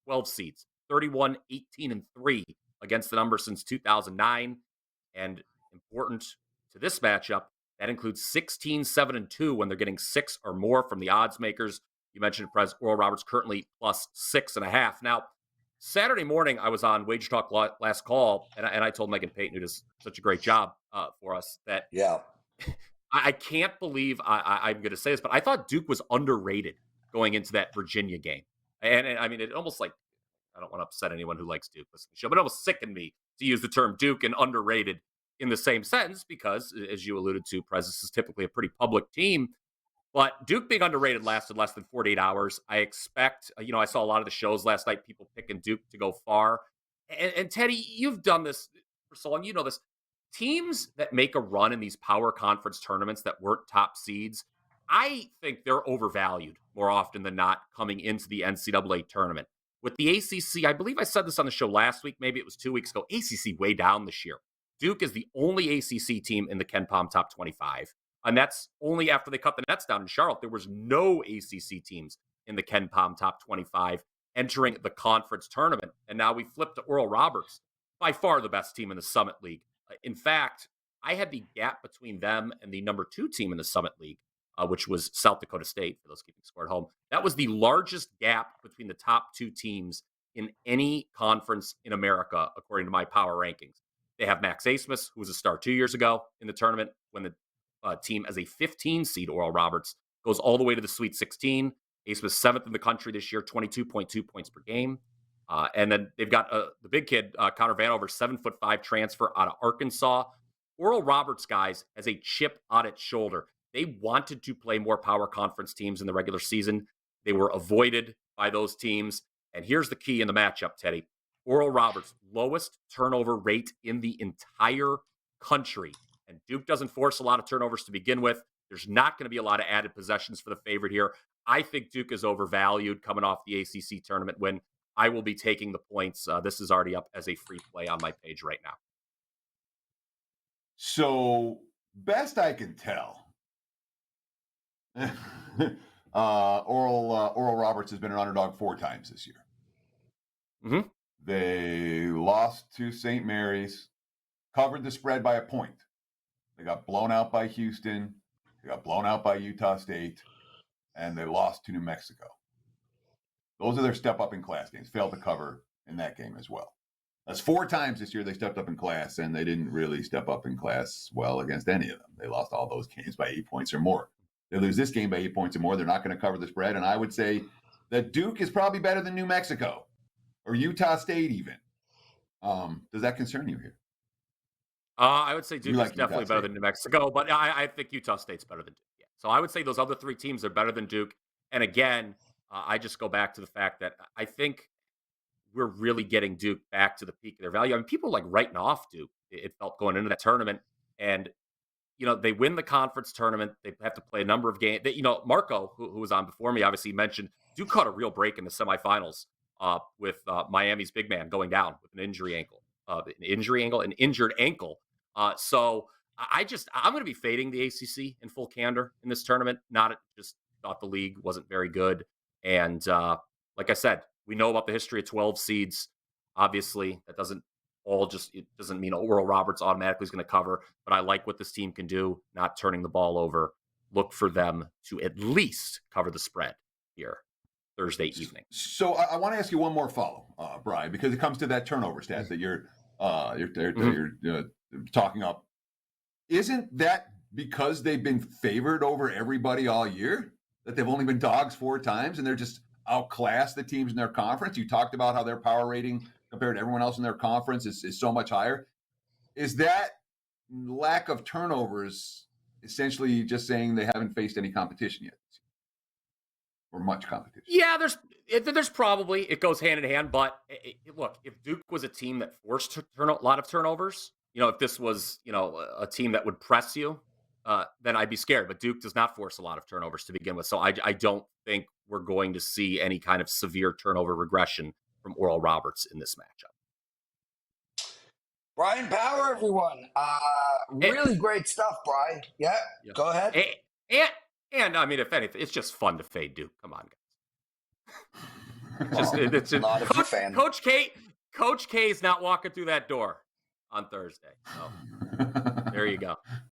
12 seeds, 31, 18, and 3 against the number since 2009. And important to this matchup, that includes 16, 7, and 2 when they're getting 6 or more from the odds makers. You mentioned Oral Roberts currently plus 6.5. Now, Saturday morning, I was on WagerTalk last call, and I told Megan Payton, who does such a great job for us, that I can't believe I'm going to say this, but I thought Duke was underrated going into that Virginia game. And I mean, it almost like, I don't want to upset anyone who likes Duke listening to the show, but it almost sickened me to use the term Duke and underrated in the same sentence because, as you alluded to, Prez is typically a pretty public team. But Duke being underrated lasted less than 48 hours. I expect, I saw a lot of the shows last night, people picking Duke to go far. And Teddy, you've done this for so long. You know this. Teams that make a run in these power conference tournaments that weren't top seeds, I think they're overvalued more often than not coming into the NCAA tournament. With the ACC, I believe I said this on the show last week, maybe it was 2 weeks ago, ACC way down this year. Duke is the only ACC team in the KenPom top 25. And that's only after they cut the nets down in Charlotte. There was no ACC teams in the KenPom top 25 entering the conference tournament. And now we flip to Oral Roberts, by far the best team in the Summit League. In fact, I had the gap between them and the number 2 team in the Summit League, which was South Dakota State, for those keeping score at home. That was the largest gap between the top 2 teams in any conference in America, according to my power rankings. They have Max Asmus, who was a star 2 years ago in the tournament when the team as a 15 seed, Oral Roberts, goes all the way to the Sweet 16. Asmus 7th in the country this year, 22.2 points per game. And then they've got the big kid, Connor Vanover, 7'5" transfer out of Arkansas. Oral Roberts, guys, has a chip on its shoulder. They wanted to play more power conference teams in the regular season. They were avoided by those teams. And here's the key in the matchup, Teddy. Oral Roberts, lowest turnover rate in the entire country. And Duke doesn't force a lot of turnovers to begin with. There's not going to be a lot of added possessions for the favorite here. I think Duke is overvalued coming off the ACC tournament win. I will be taking the points. This is already up as a free play on my page right now. So, best I can tell, Oral Roberts has been an underdog 4 times this year. Mm-hmm. They lost to St. Mary's, covered the spread by a point. They got blown out by Houston. They got blown out by Utah State. And they lost to New Mexico. Those are their step-up in class games. Failed to cover in that game as well. That's 4 times this year they stepped up in class, and they didn't really step up in class well against any of them. They lost all those games by 8 points or more. They lose this game by 8 points or more, they're not going to cover the spread. And I would say that Duke is probably better than New Mexico or Utah State even. Does that concern you here? I would say Duke is definitely better than New Mexico, but I think Utah State's better than Duke. Yeah. So I would say those other 3 teams are better than Duke. And again, I just go back to the fact that I think we're really getting Duke back to the peak of their value. I mean, people like writing off Duke, it felt, going into that tournament. And, they win the conference tournament. They have to play a number of games. Marco, who was on before me, obviously mentioned Duke caught a real break in the semifinals with Miami's big man going down with an injured ankle. So I'm going to be fading the ACC in full candor in this tournament. Just thought the league wasn't very good. And like I said, we know about the history of 12 seeds. Obviously, it doesn't mean Oral Roberts automatically is going to cover, but I like what this team can do, not turning the ball over. Look for them to at least cover the spread here Thursday evening. So I want to ask you one more follow, Bryan, because it comes to that turnover stat that you're talking up. Isn't that because they've been favored over everybody all year? That they've only been dogs 4 times and they're just outclassed the teams in their conference? You talked about how their power rating compared to everyone else in their conference is so much higher. Is that lack of turnovers essentially just saying they haven't faced any competition yet? Or much competition? Yeah, there's probably, it goes hand in hand. But look, if Duke was a team that forced a lot of turnovers, if this was, a team that would press you, then I'd be scared. But Duke does not force a lot of turnovers to begin with. So I don't think we're going to see any kind of severe turnover regression from Oral Roberts in this matchup. Bryan Power, everyone. Really great stuff, Bryan. Yeah, go ahead. And I mean, if anything, it's just fun to fade Duke. Come on, It's just Not a fan. Coach K is not walking through that door on Thursday. So there you go.